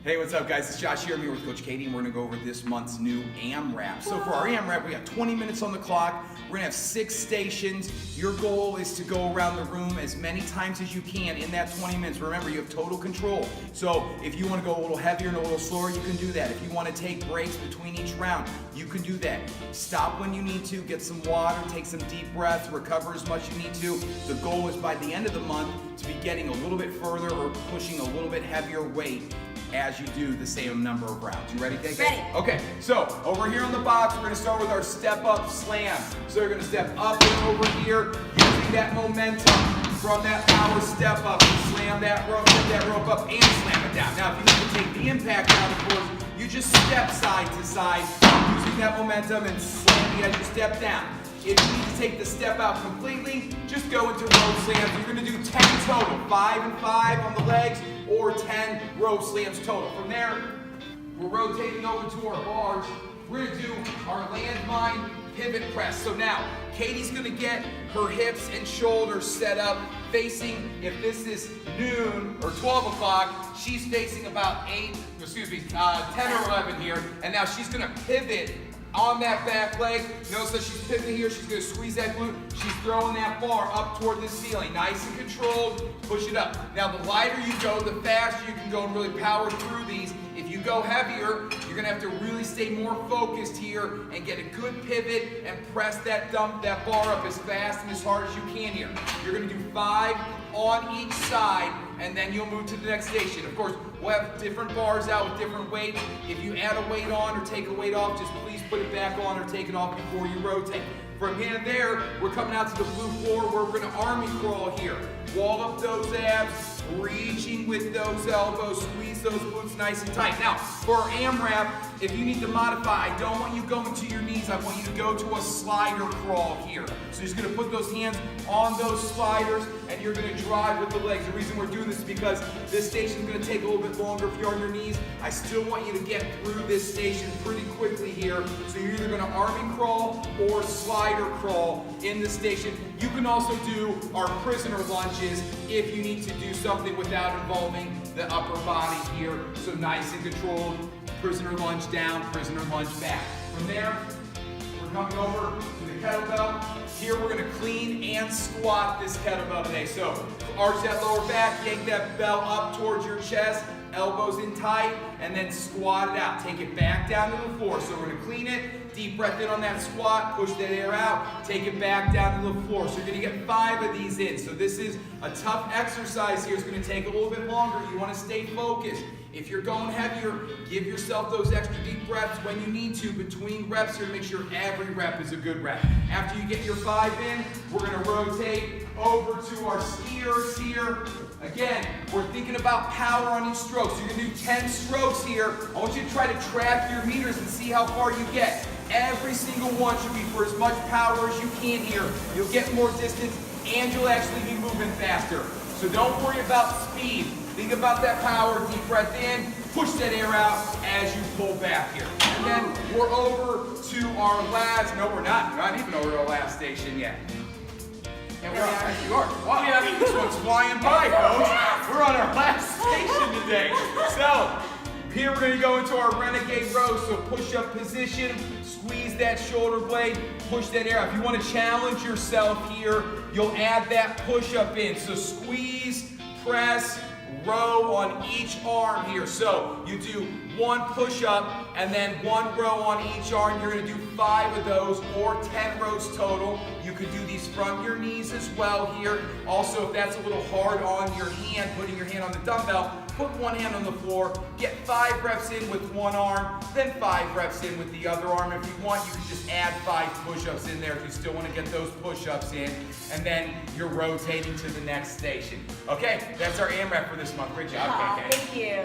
Hey, what's up, guys? It's Josh here. I'm here with Coach Katie, and we're going to go over this month's new AMRAP. So for our AMRAP, we got 20 minutes on the clock. We're going to have 6 stations. Your goal is to go around the room as many times as you can in that 20 minutes. Remember, you have total control. So if you want to go a little heavier and a little slower, you can do that. If you want to take breaks between each round, you can do that. Stop when you need to, get some water, take some deep breaths, recover as much as you need to. The goal is by the end of the month to be getting a little bit further or pushing a little bit heavier weight as you do the same number of rounds. You ready, KK? Ready. Okay, so over here on the box, we're gonna start with our step up slam. So you're gonna step up and over here, using that momentum from that power step up. Slam that rope, get that rope up, and slam it down. Now, if you need to take the impact down, of course, you just step side to side, using that momentum and slamming as you step down. If you need to take the step out completely, just go into rope slams. You're gonna do 10 total, 5 and 5 on the legs, or 10 rope slams total. From there, we're rotating over to our bars. We're gonna do our landmine pivot press. So now, Katie's gonna get her hips and shoulders set up facing, if this is noon or 12 o'clock, she's facing about 10 or 11 here. And now she's gonna pivot on that back leg. Notice that she's pivoting here. She's going to squeeze that glute. She's throwing that bar up toward the ceiling. Nice and controlled. Push it up. Now, the lighter you go, the faster you can go and really power through these. If you go heavier, you're going to have to really stay more focused here and get a good pivot and press that bar up as fast and as hard as you can here. You're going to do 5 on each side, and then you'll move to the next station. Of course, we'll have different bars out with different weights. If you add a weight on or take a weight off, just please put it back on or take it off before you rotate. From here to there, we're coming out to the blue floor where we're gonna army crawl here. Wall up those abs, reaching with those elbows, squeeze those glutes nice and tight. Now, for our AMRAP, if you need to modify, I don't want you going to your knees, I want you to go to a slider crawl here. So you're just gonna put those hands on those sliders and you're gonna drive with the legs. The reason we're doing this is because this station is gonna take a little bit longer if you're on your knees. I still want you to get through this station pretty quickly here. So you're either gonna army crawl or slider crawl in the station. You can also do our prisoner lunges if you need to do something without involving the upper body here. So nice and controlled. Prisoner lunge down, prisoner lunge back. From there, we're coming over to the kettlebell. Here we're gonna clean and squat this kettlebell today. So arch that lower back, yank that bell up towards your chest, elbows in tight, and then squat it out. Take it back down to the floor. So we're gonna clean it, deep breath in on that squat, push that air out, take it back down to the floor. So you're gonna get 5 of these in. So this is a tough exercise here. It's gonna take a little bit longer. You wanna stay focused. If you're going heavier, give yourself those extra deep breaths when you need to between reps here to make sure every rep is a good rep. After you get your 5 in, we're gonna rotate over to our skiers here. Again, we're thinking about power on each stroke. So you're gonna do 10 strokes here. I want you to try to track your meters and see how far you get. Every single one should be for as much power as you can here. You'll get more distance and you'll actually be moving faster. So don't worry about speed. Think about that power, deep breath in, push that air out as you pull back here. And then we're over to our last, no we're not even over our last station yet. And we're actually are. Wow, yeah. This one's flying by, folks. We're on our last station today. So, here we're gonna go into our renegade row. So push up position, squeeze that shoulder blade, push that air out. If you wanna challenge yourself here, you'll add that push up in. So squeeze, press, row on each arm here. So you do 1 push-up and then 1 row on each arm. You're going to do 5 of those or 10 rows total. You could do these from your knees as well here. Also, if that's a little hard on your hand, putting your hand on the dumbbell, put 1 hand on the floor, get 5 reps in with 1 arm, then 5 reps in with the other arm. If you want, you can just add 5 push-ups in there if you still want to get those push-ups in, and then you're rotating to the next station. Okay, that's our AMRAP for this month. Great job, KK. Thank you.